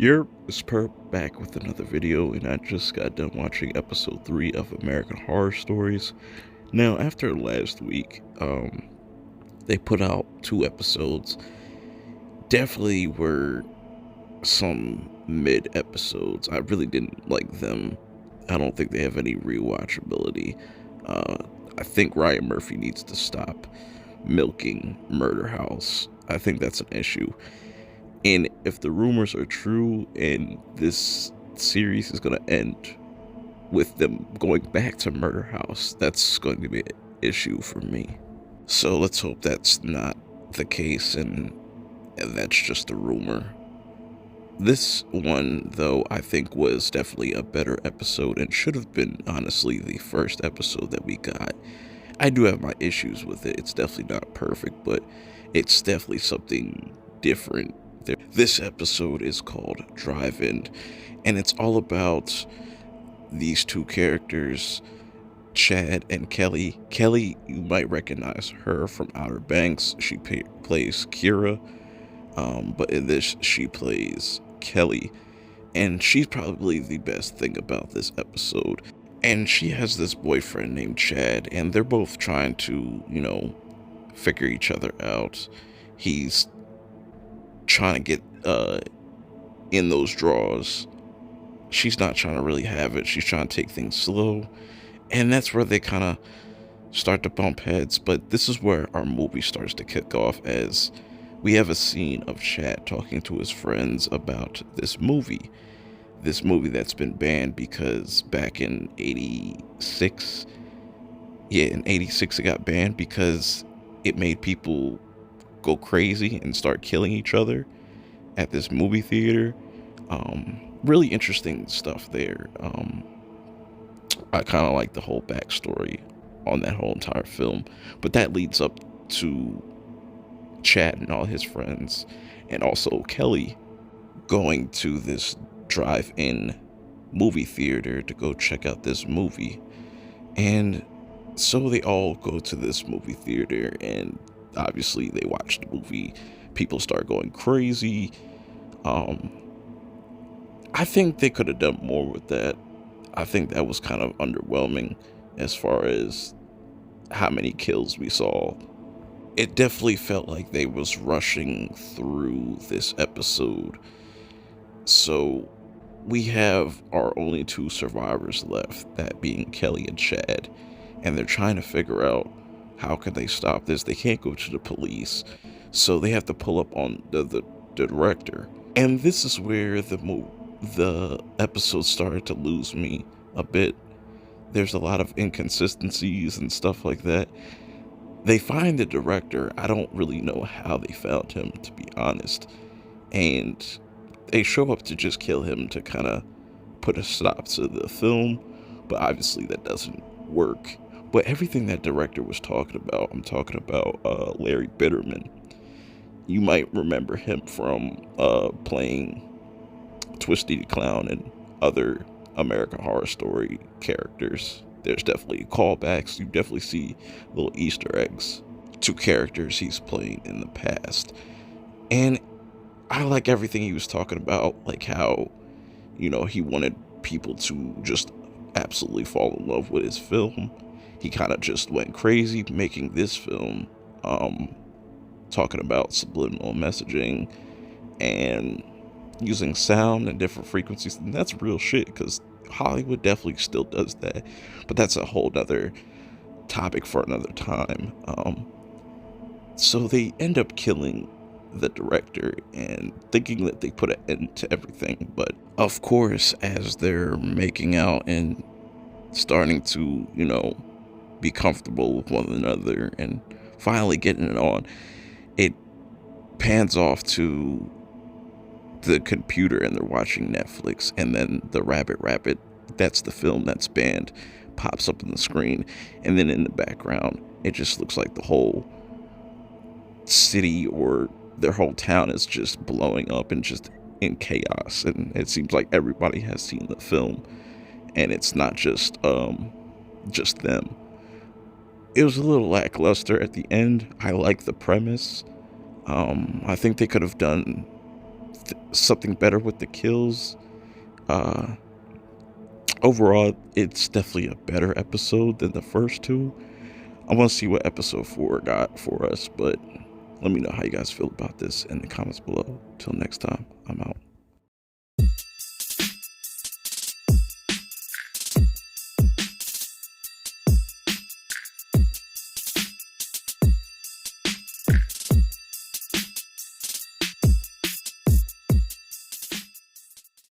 You're Perp back with another video, and I just got done watching episode 3 of American Horror Stories. Now, after last week, they put out 2 episodes. Definitely were some mid episodes. I really didn't like them. I don't think they have any rewatchability. Uh, I think Ryan Murphy needs to stop milking Murder House. I think that's an issue. And if the rumors are true and this series is going to end with them going back to Murder House, that's going to be an issue for me. So let's hope that's not the case and that's just a rumor. This one, though, I think was definitely a better episode and should have been, honestly, the first episode that we got. I do have my issues with it. It's definitely not perfect, but it's definitely something different. This episode is called Drive-In, and it's all about these two characters, Chad and Kelly. Kelly, you might recognize her from Outer Banks. She plays Kira, but in this, she plays Kelly, and she's probably the best thing about this episode. And she has this boyfriend named Chad, and they're both trying to, figure each other out. He's trying to get in those draws. She's not trying to really have it. She's trying to take things slow, and that's where they kind of start to bump heads. But this is where our movie starts to kick off, as we have a scene of Chad talking to his friends about this movie that's been banned because back in 86 it got banned because it made people go crazy and start killing each other at this movie theater. Really interesting stuff there. I kind of like the whole backstory on that whole entire film, but that leads up to Chad and all his friends, and also Kelly, going to this drive-in movie theater to go check out this movie. And so they all go to this movie theater, and obviously they watch the movie. People start going crazy. I think they could have done more with that. I think that was kind of underwhelming as far as how many kills we saw. It definitely felt like they was rushing through this episode. So we have our only 2 survivors left, that being Kelly and Chad, and they're trying to figure out how can they stop this. They can't go to the police, so they have to pull up on the director. And this is where the episode started to lose me a bit. There's a lot of inconsistencies and stuff like that. They find the director. I don't really know how they found him, to be honest. And they show up to just kill him to kind of put a stop to the film, but obviously that doesn't work. But everything that director was talking about, I'm talking about Larry Bitterman. You might remember him from playing Twisty the Clown and other American Horror Story characters. There's definitely callbacks. You definitely see little Easter eggs to characters he's played in the past. And I like everything he was talking about, like how, he wanted people to just absolutely fall in love with his film. He kind of just went crazy making this film, talking about subliminal messaging and using sound and different frequencies. And that's real shit, because Hollywood definitely still does that. But that's a whole nother topic for another time. So they end up killing the director and thinking that they put an end to everything. But of course, as they're making out and starting to, be comfortable with one another and finally getting it on, it pans off to the computer and they're watching Netflix, and then the Rabbit, that's the film that's banned, pops up on the screen, and then in the background it just looks like the whole city or their whole town is just blowing up and just in chaos. And it seems like everybody has seen the film, and it's not just them. It was a little lackluster at the end. I like the premise. I think they could have done something better with the kills. Uh, Overall, it's definitely a better episode than the first two. I want to see what episode 4 got for us, but let me know how you guys feel about this in the comments below. Till next time, I'm out.